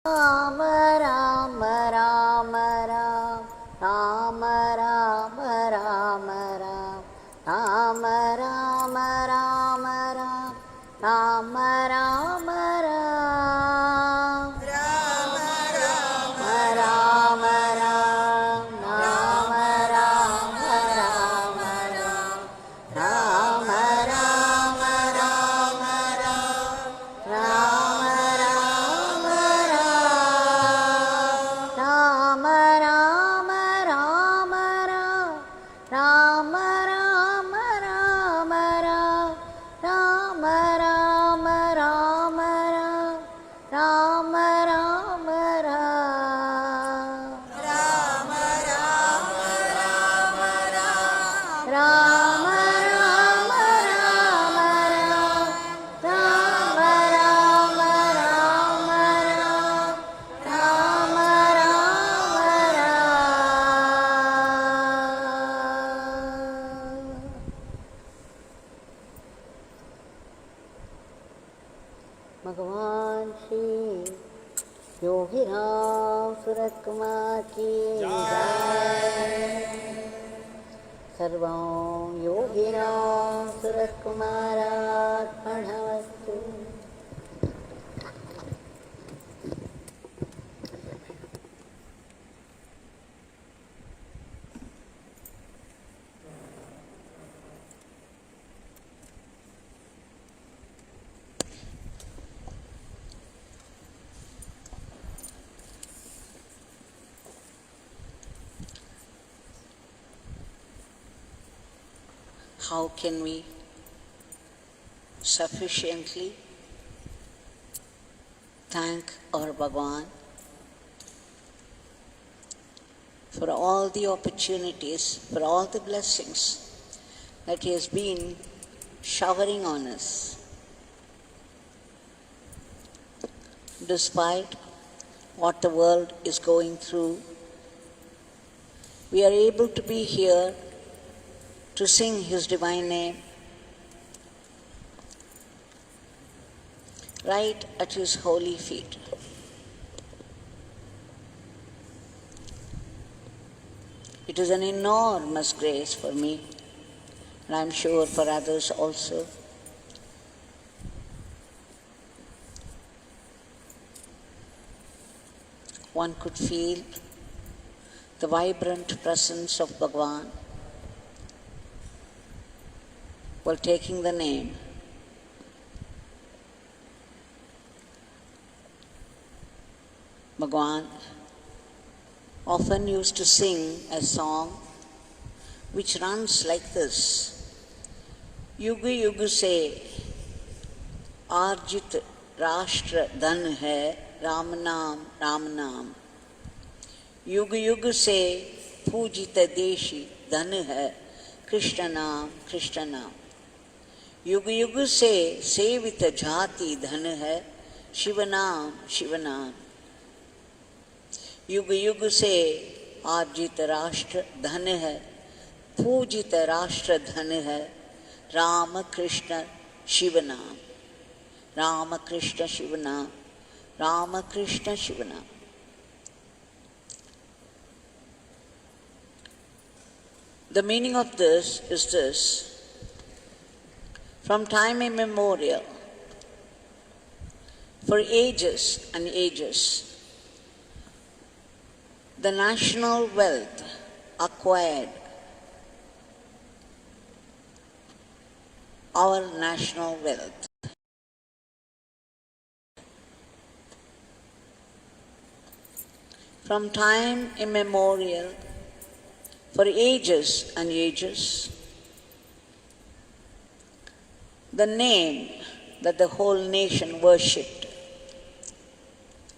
Rama Rama Rama Rama Rama Rama Rama Rama Rama Rama Rama भगवान श्री योगी रामसूरतकुमार की जय। सर्वं योगी रामसूरतकुमारार्पणमस्तु। How can we sufficiently thank our Bhagwan for all the opportunities, for all the blessings that He has been showering on us, despite what the world is going through? We are able to be here to sing His divine name right at His holy feet. It is an enormous grace for me, and I am sure for others also. One could feel the vibrant presence of Bhagwan while taking the name. Bhagwan often used to sing a song which runs like this: Yug yug se arjit rashtra dhan hai Ram naam Ram naam. Yug yug se pujita deshi dhan hai Krishna naam Krishna naam. युग युग से सेवित जाति धन है शिव नाम शिव नाम. युग युग से आर्जित राष्ट्र धन है, पूजित राष्ट्र धन है राम कृष्ण शिव नाम. राम कृष्ण शिव नाम, राम कृष्ण शिव नाम. The meaning of this is this: from time immemorial, for ages and ages, the national wealth acquired, our national wealth, from time immemorial, for ages and ages, the name that the whole nation worshipped,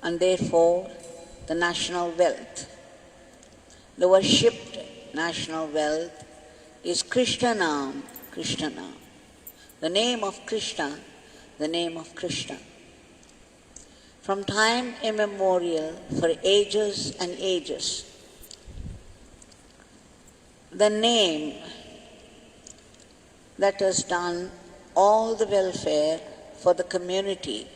and therefore the national wealth. The worshipped national wealth is Krishna Nam, Krishna Nam. The name of Krishna, the name of Krishna. From time immemorial, for ages and ages, the name that has done all the welfare for the community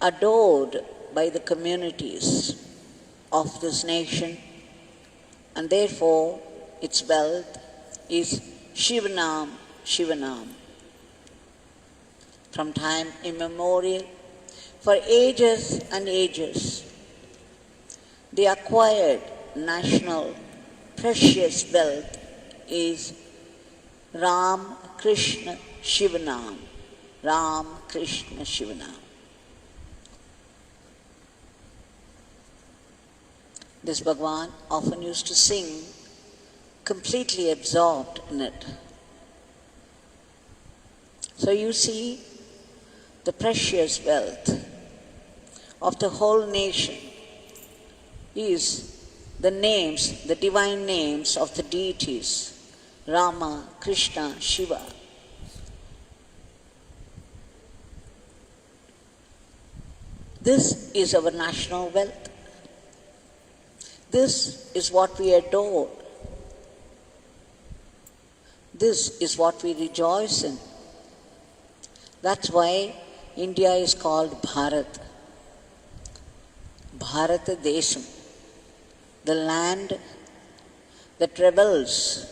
adored by the communities of this nation, and therefore its wealth is Shivanam, Shivanam. From time immemorial, for ages and ages, the acquired national precious wealth is Ram, Krishna, Shivanam. Ram, Krishna, Shivanam. This Bhagwan often used to sing, completely absorbed in it. So you see, the precious wealth of the whole nation is the names, the divine names of the deities, Rama, Krishna, Shiva. This is our national wealth. This is what we adore. This is what we rejoice in. That's why India is called Bharat. Bharata Desham, the land that revels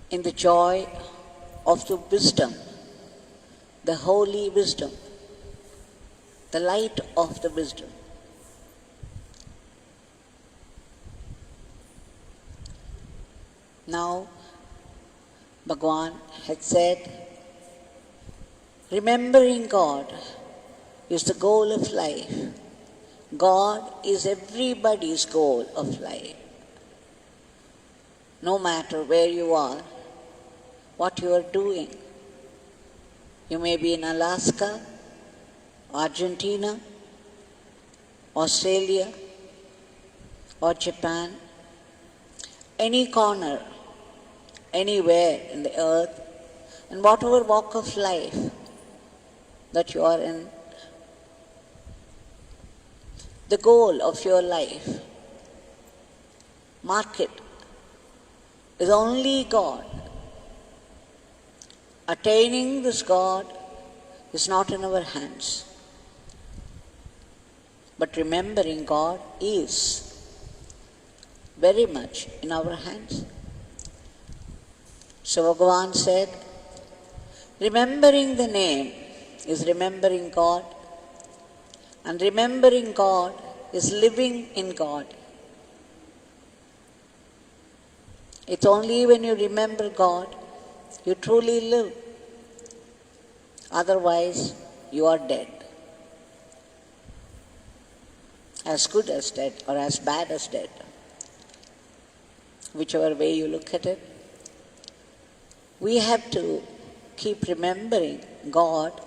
in the joy of the wisdom, the holy wisdom, the light of the wisdom. Now, Bhagwan had said, remembering God is the goal of life. God is everybody's goal of life. No matter where you are, what you are doing. You may be in Alaska, Argentina, Australia, or Japan, any corner, anywhere in the earth, and whatever walk of life that you are in, the goal of your life, mark it, is only God. Attaining this God is not in our hands, but remembering God is very much in our hands. So Bhagavan said, remembering the name is remembering God, and remembering God is living in God. It's only when you remember God, you truly live. Otherwise, you are dead. As good as dead or as bad as dead. Whichever way you look at it. We have to keep remembering God,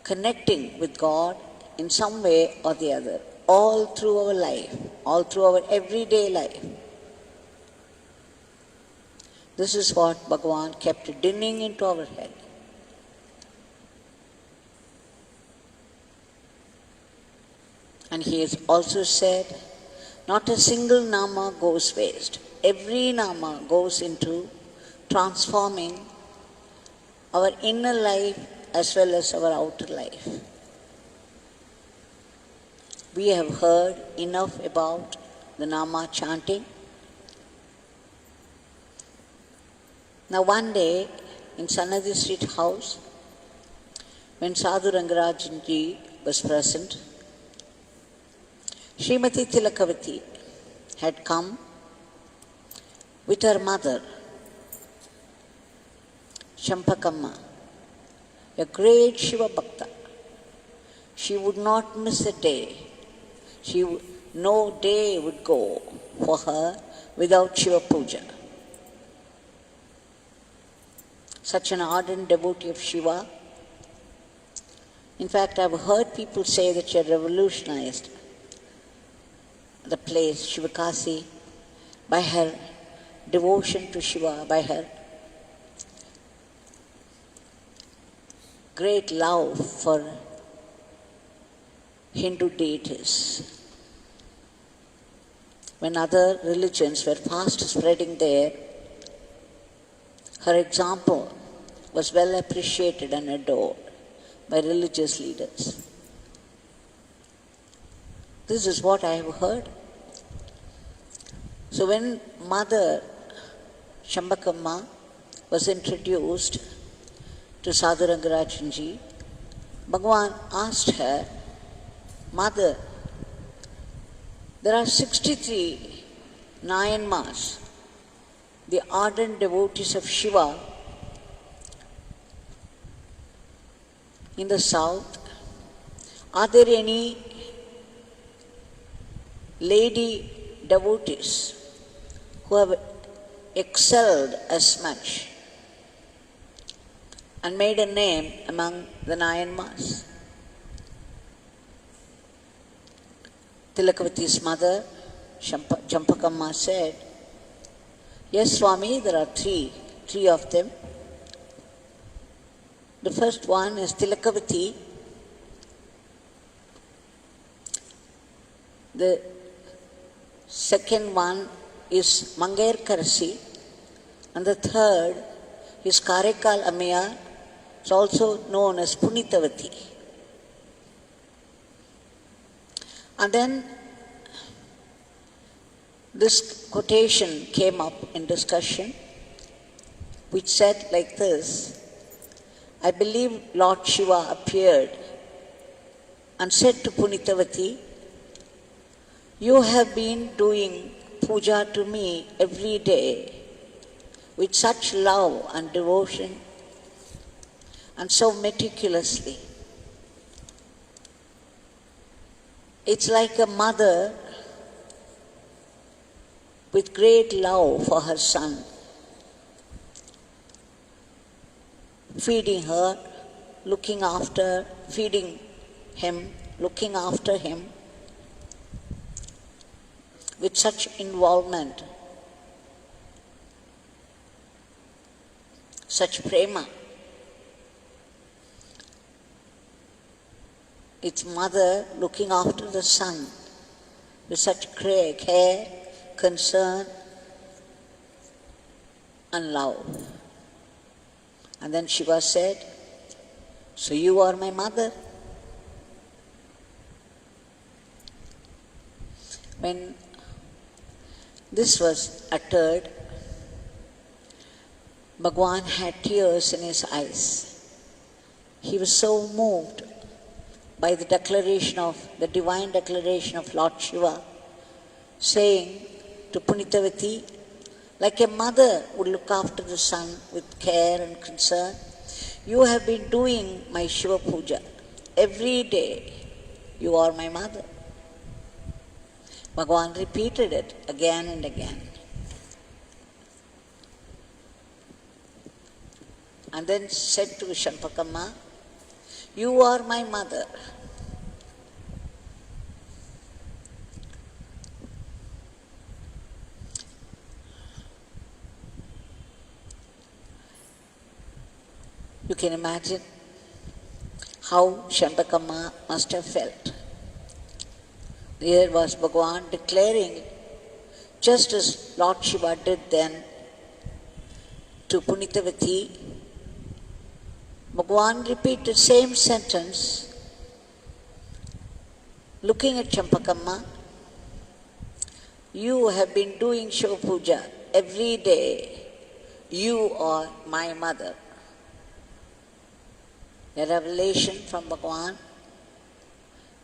connecting with God in some way or the other, all through our life, all through our everyday life. This is what Bhagavan kept dinning into our head. And he has also said, not a single nama goes waste. Every nama goes into transforming our inner life as well as our outer life. We have heard enough about the nama chanting. Now one day in Sannidhi Street house, when Sadhu Rangarajanji was present, Srimati Tilakavathi had come with her mother, Shenbagam Amma, a great Shiva Bhakta. She would not miss a day. No day would go for her without Shiva Puja. Such an ardent devotee of Shiva. In fact, I've heard people say that she had revolutionized the place, Shivakasi, by her devotion to Shiva, by her great love for Hindu deities. When other religions were fast spreading there, her example was well appreciated and adored. by religious leaders. This is what I have heard. So when Mother Shenbagam Amma was introduced to Sadhu Rangarajanji, Bhagwan asked her, Mother, there are 63 Nayanmas, the ardent devotees of Shiva in the south. Are there any lady devotees who have excelled as much and made a name among the Nayanmas? Tilakavati's mother, Shenbagam Amma, said, yes, Swami, there are three of them. The first one is Tilakavathi. The second one is Mangairkarasi. And the third is Karaikal Ammayar. It's also known as Punitavati. And then this quotation came up in discussion, which said like this: I believe Lord Shiva appeared and said to Punitavati, you have been doing puja to me every day with such love and devotion and so meticulously. It's like a mother with great love for her son, feeding her, looking after, feeding him, looking after him with such involvement, such prema. It's mother looking after the son with such care, concern and love. And then Shiva said, so you are my mother. When this was uttered, Bhagwan had tears in his eyes. He was so moved by the divine declaration of Lord Shiva, saying to Punitavati, like a mother would look after the son with care and concern, you have been doing my Shiva puja every day. You are my mother. Bhagwan repeated it again and again. And then said to Shenbagam Amma, you are my mother. You can imagine how Shenbagam Amma must have felt. Here was Bhagwan declaring, just as Lord Shiva did then to Punitavati, Bhagwan repeated same sentence, looking at Shenbagam Amma, you have been doing Shiva puja every day. You are my mother. A revelation from Bhagwan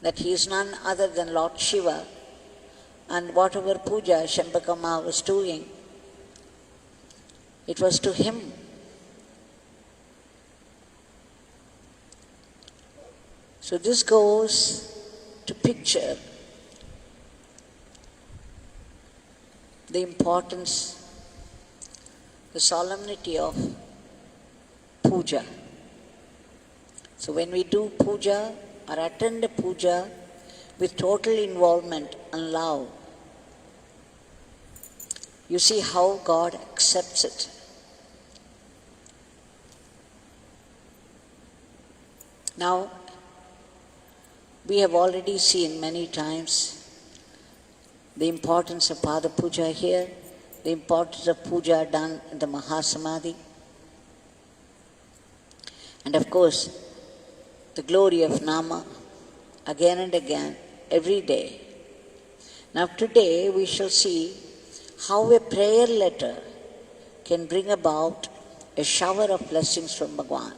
that he is none other than Lord Shiva, and whatever puja Shenbagam Amma was doing, it was to him. So this goes to picture the importance, the solemnity of puja. So when we do puja or attend a puja with total involvement and love, you see how God accepts it. Now, we have already seen many times the importance of Pada Puja here, the importance of puja done in the Mahasamadhi. And of course, the glory of Nama again and again, every day. Now today we shall see how a prayer letter can bring about a shower of blessings from Bhagwan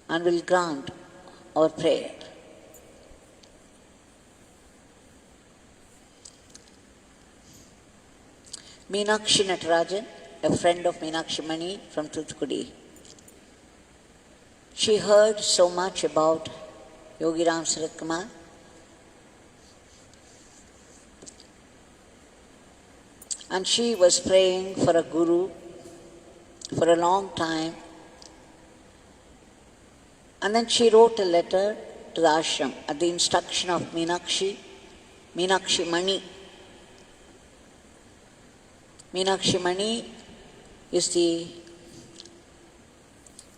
and will grant our prayer. Meenakshi Natarajan, a friend of Meenakshi Mani from Thuthukudi. She heard so much about Yogi Ramsuratkumar, and she was praying for a guru for a long time. And then she wrote a letter to the ashram at the instruction of Meenakshi Mani. Meenakshi Mani is the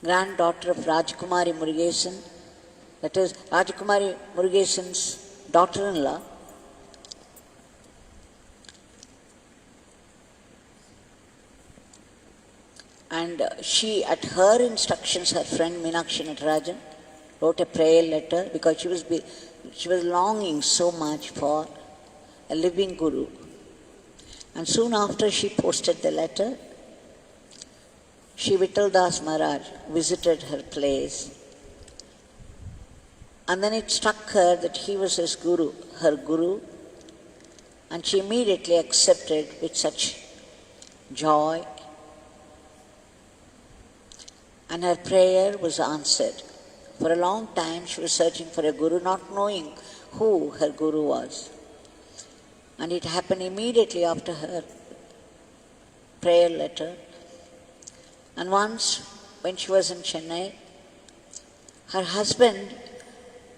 granddaughter of Rajakumari Murugesan, that is Rajakumari Murugesan's daughter-in-law. And she, at her instructions, her friend Meenakshi Natarajan wrote a prayer letter because she was longing so much for a living guru. And soon after she posted the letter, Shri Vittal Das Maharaj visited her place. And then it struck her that he was his guru, her guru, and she immediately accepted with such joy. And her prayer was answered. For a long time she was searching for a guru, not knowing who her guru was. And it happened immediately after her prayer letter. And once, when she was in Chennai, her husband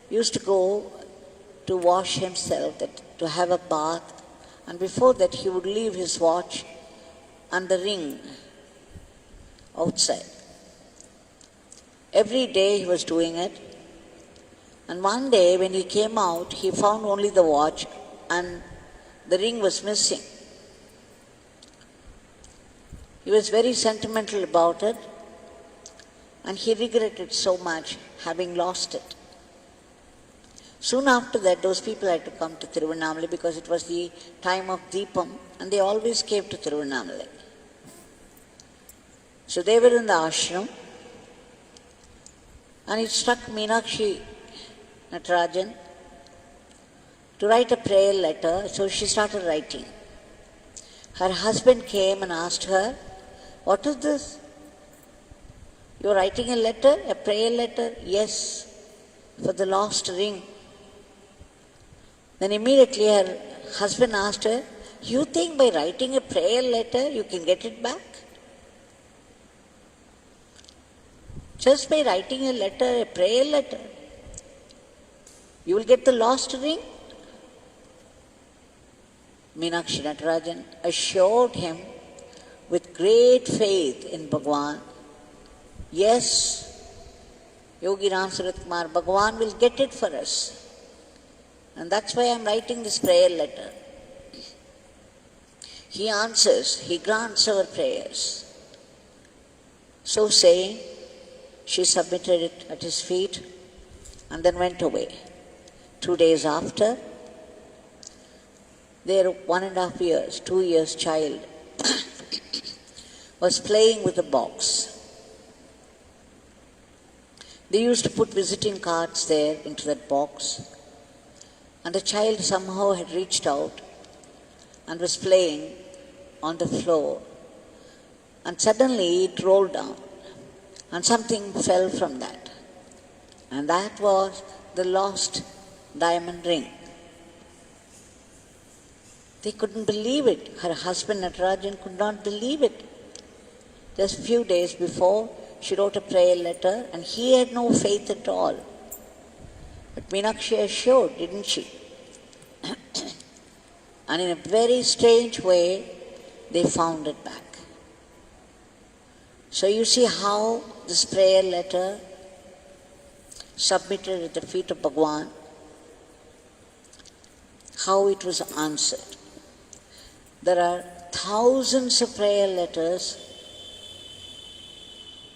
used to go to wash himself, to have a bath, and before that he would leave his watch and the ring outside. Every day he was doing it, and one day when he came out, he found only the watch and the ring was missing. He was very sentimental about it, and he regretted so much having lost it. Soon after that, those people had to come to Tiruvannamalai because it was the time of Deepam, and they always came to Tiruvannamalai. So they were in the ashram, and it struck Meenakshi Natarajan to write a prayer letter, so she started writing. Her husband came and asked her, "What is this? You are writing a letter, a prayer letter?" "Yes, for the lost ring." Then immediately her husband asked her, "You think by writing a prayer letter you can get it back? Just by writing a letter, a prayer letter, you will get the lost ring?" Meenakshi Natarajan assured him with great faith in Bhagwan, "Yes, Yogi Ramsuratkumar, Bhagwan will get it for us. And that's why I'm writing this prayer letter. He answers, he grants our prayers." So saying, she submitted it at his feet and then went away. 2 days after, their 1.5 years, 2 years child was playing with a box. They used to put visiting cards there into that box, and the child somehow had reached out and was playing on the floor, and suddenly it rolled down and something fell from that, and that was the lost diamond ring. They couldn't believe it. Her husband Natarajan could not believe it. Just a few days before, she wrote a prayer letter, and he had no faith at all. But Meenakshi assured, didn't she? And in a very strange way, they found it back. So you see how this prayer letter, submitted at the feet of Bhagwan, how it was answered. There are thousands of prayer letters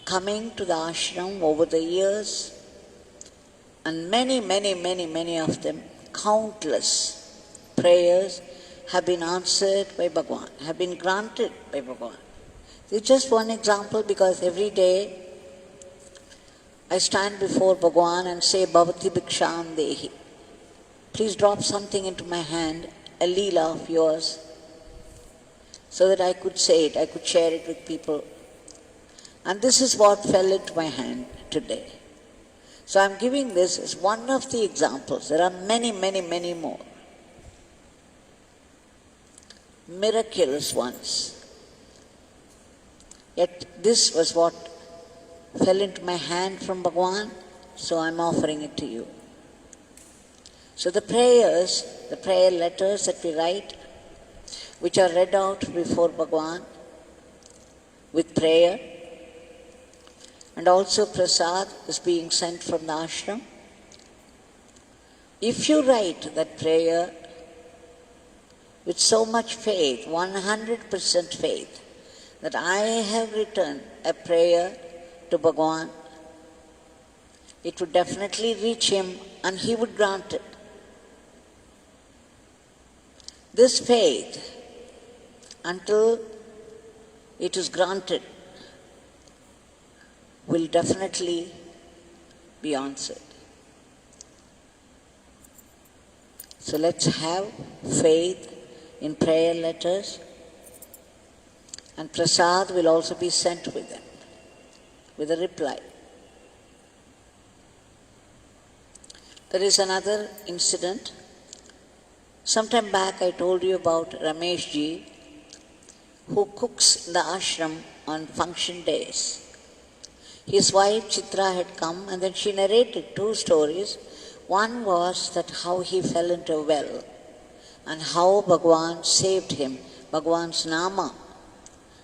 coming to the ashram over the years, And many of them, countless prayers have been answered by Bhagwan, have been granted by Bhagwan. It's just one example, because every day I stand before Bhagwan and say, Bhavati Bhiksham Dehi. Please drop something into my hand, a leela of yours, so that I could say it, I could share it with people. And this is what fell into my hand today. So I'm giving this as one of the examples. There are many more. Miraculous ones. Yet this was what fell into my hand from Bhagwan, so I'm offering it to you. So the prayers, the prayer letters that we write, which are read out before Bhagwan with prayer, and also prasad is being sent from the ashram. If you write that prayer with so much faith, 100% faith, that I have written a prayer to Bhagwan, it would definitely reach him and he would grant it. This faith, until it is granted, will definitely be answered. So let's have faith in prayer letters, and prasad will also be sent with them, with a reply. There is another incident. Sometime back I told you about Rameshji, who cooks in the ashram on function days. His wife Chitra had come, and then she narrated two stories. One was that how he fell into a well and how Bhagwan saved him. Bhagwan's Nama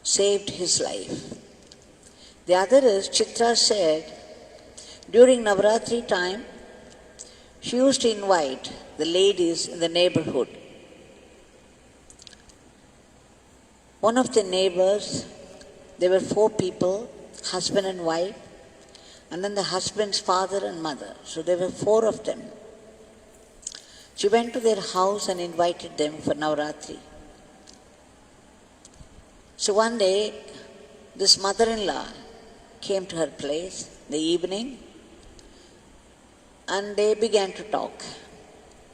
saved his life. The other is, Chitra said, during Navaratri time, she used to invite the ladies in the neighbourhood. One of the neighbours, there were 4 people, husband and wife, and then the husband's father and mother. So there were 4 of them. She went to their house and invited them for Navaratri. So one day, this mother-in-law came to her place in the evening, and they began to talk.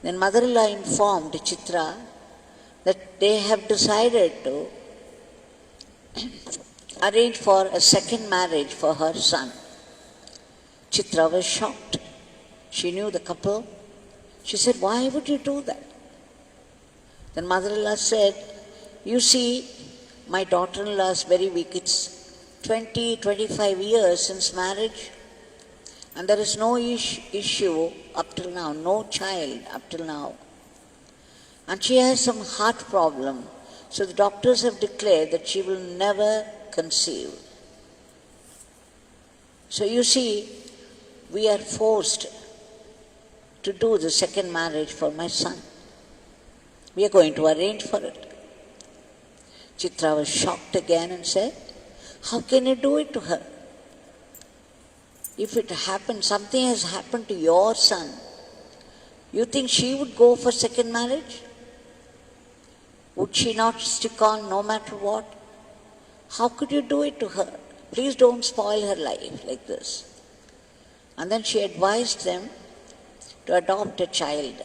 Then mother-in-law informed Chitra that they have decided to arrange for a second marriage for her son. Chitra was shocked. She knew the couple. She said, why would you do that? Then mother-in-law said, you see, my daughter-in-law is very weak. It's 20-25 years since marriage, and there is no issue up till now, no child up till now. And she has some heart problem, so the doctors have declared that she will never conceive. So you see, we are forced to do the second marriage for my son. We are going to arrange for it. Chitra was shocked again and said, how can you do it to her? If it happened, something has happened to your son, you think she would go for second marriage? Would she not stick on no matter what? How could you do it to her? Please don't spoil her life like this. And then she advised them to adopt a child,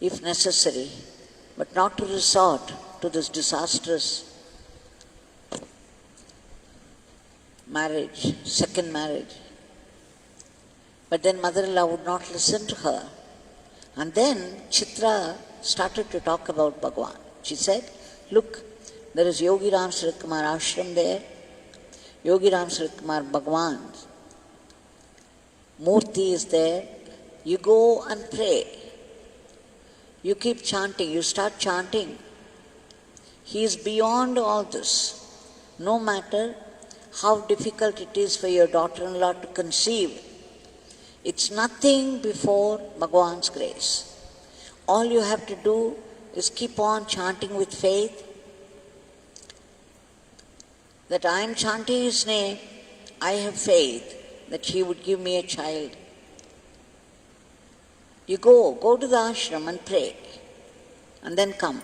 if necessary, but not to resort to this disastrous marriage, second marriage. But then mother-in-law would not listen to her. And then Chitra started to talk about Bhagwan. She said, look, there is Yogi Ramsuratkumar Ashram there, Yogi Ramsuratkumar Bhagwan's Murti is there. You go and pray. You keep chanting, you start chanting. He is beyond all this. No matter how difficult it is for your daughter-in-law to conceive, it's nothing before Bhagwan's grace. All you have to do is keep on chanting with faith, that I am chanting His name, I have faith that He would give me a child. You go to the ashram and pray, and then come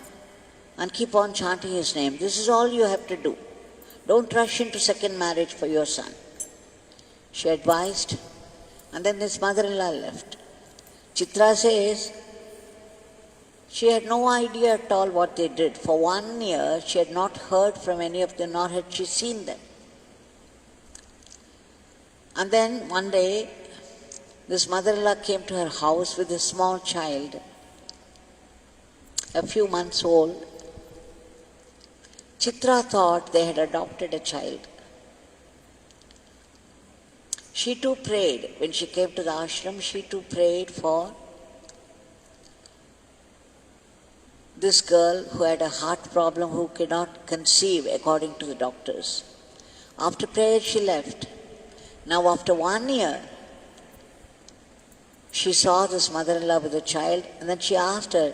and keep on chanting his name. This is all you have to do. Don't rush into second marriage for your son. She advised, and then his mother-in-law left. Chitra says she had no idea at all what they did. For 1 year, she had not heard from any of them, nor had she seen them. And then one day, this mother-in-law came to her house with a small child, a few months old. Chitra thought they had adopted a child. She too prayed. When she came to the ashram, she too prayed for this girl who had a heart problem, who could not conceive according to the doctors. After prayer, she left. Now after 1 year, she saw this mother-in-law with a child, and then she asked her,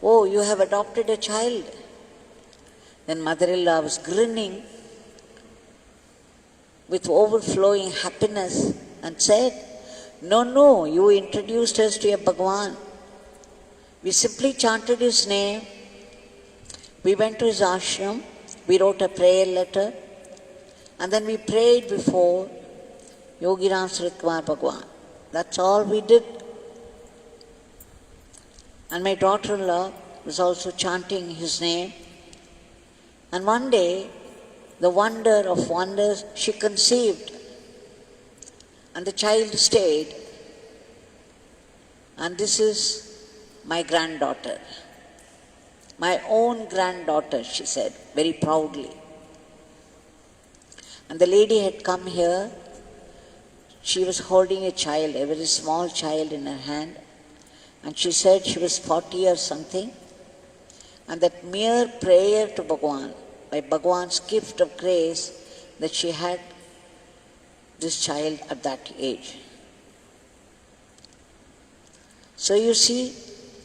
"Oh, you have adopted a child?" Then mother-in-law was grinning with overflowing happiness and said, No, you introduced us to a Bhagwan. We simply chanted his name. We went to his ashram. We wrote a prayer letter. And then we prayed before Yogi Ramsuratkumar Bhagwan. That's all we did. And my daughter-in-law was also chanting his name. And one day, the wonder of wonders, she conceived. And the child stayed. And this is my granddaughter. My own granddaughter, she said, very proudly. And the lady had come here. She was holding a child, a very small child in her hand. And she said she was 40 or something. And that mere prayer to Bhagwan, by Bhagwan's gift of grace, that she had this child at that age. So you see,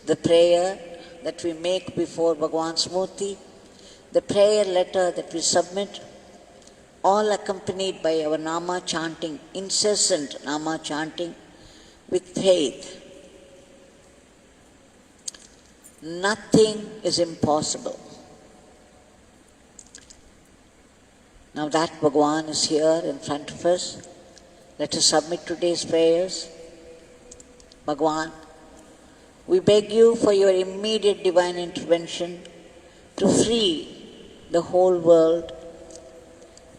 the prayer that we make before Bhagwan's Murti, the prayer letter that we submit, all accompanied by our Nama chanting, incessant Nama chanting with faith. Nothing is impossible. Now that Bhagwan is here in front of us, let us submit today's prayers. Bhagwan, we beg you for your immediate divine intervention to free the whole world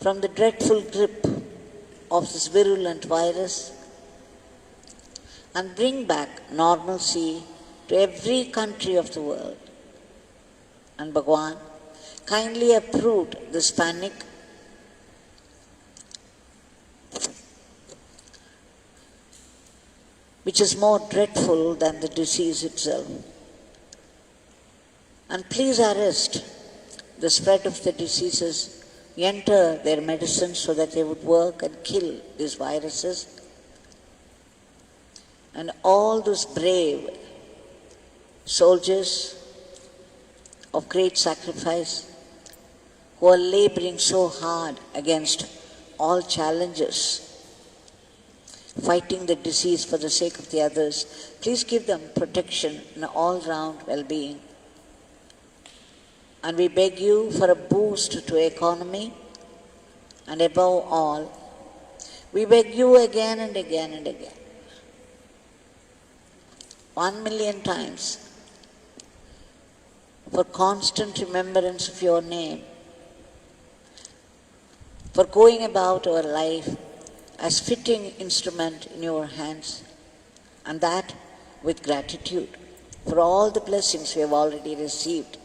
from the dreadful grip of this virulent virus and bring back normalcy to every country of the world. And Bhagwan, kindly uproot this panic which is more dreadful than the disease itself. And please arrest the spread of the diseases, enter their medicines so that they would work and kill these viruses. And all those brave soldiers of great sacrifice who are laboring so hard against all challenges, fighting the disease for the sake of the others, please give them protection and all-round well-being. And we beg you for a boost to economy, and above all, we beg you again and again and again, 1 million times, for constant remembrance of your name, for going about our life as fitting instrument in your hands, and that with gratitude for all the blessings we have already received.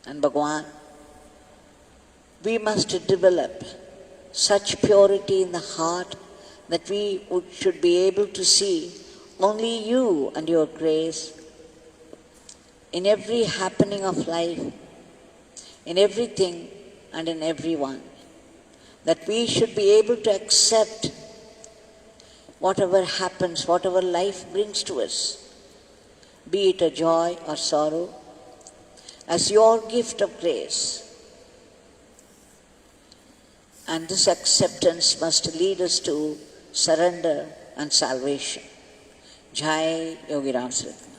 And Bhagwan, we must develop such purity in the heart that we should be able to see only you and your grace in every happening of life, in everything and in everyone. That we should be able to accept whatever happens, whatever life brings to us, be it a joy or sorrow, as your gift of grace. And this acceptance must lead us to surrender and salvation. Jai Yogi Ramsuratkumar.